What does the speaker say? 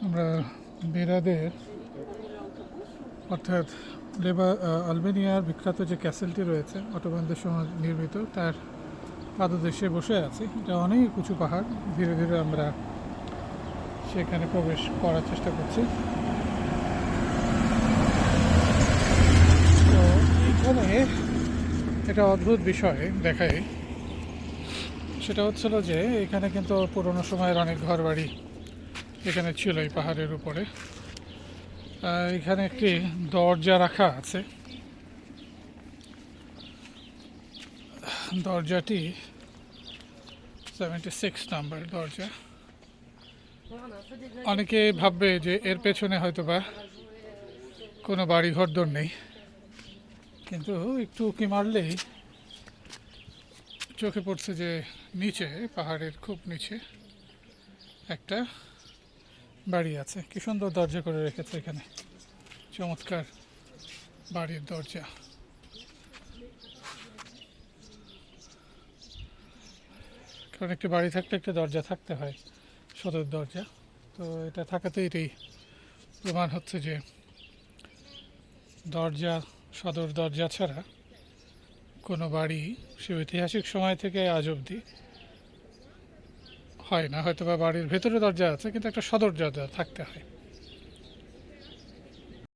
আমরা বেরাদের অর্থাৎ আলবেনিয়ার বিখ্যাত যে ক্যাসেলটি রয়েছে অটোমানদের সময় নির্মিত তার পাদদেশে বসে আছি। এটা অনেক উঁচু পাহাড়। ধীরে ধীরে আমরা সেখানে প্রবেশ করার চেষ্টা করছি। তো এখানে একটা অদ্ভুত বিষয় দেখায়, সেটা হচ্ছিল যে এখানে কিন্তু পুরোনো সময়ের অনেক ঘরবাড়ি এখানে ছিল এই পাহাড়ের উপরে। এখানে একটি দরজা রাখা আছে। দরজাটি 76 নাম্বার দরজা। অনেকে ভাববে যে এর পেছনে হয়তোবা কোনো বাড়িঘর দর নেই, কিন্তু একটু উঁকি মারলেই চোখে পড়ছে যে নিচে, পাহাড়ের খুব নিচে একটা বাড়ি আছে। কি সুন্দর দরজা করে রেখেছে এখানে, চমৎকার বাড়ির দরজা। কারণ একটি বাড়ি থাকলে একটা দরজা থাকতে হয়, সদর দরজা। তো এটা থাকাতেই এটাই প্রমাণ হচ্ছে যে দরজা, সদর দরজা ছাড়া কোনো বাড়ি সে ঐতিহাসিক সময় থেকে আজ অবধি হয় না। হয়তো বা বাড়ির ভেতরে দরজা আছে, কিন্তু একটা সদর দরজা থাকতে হয়।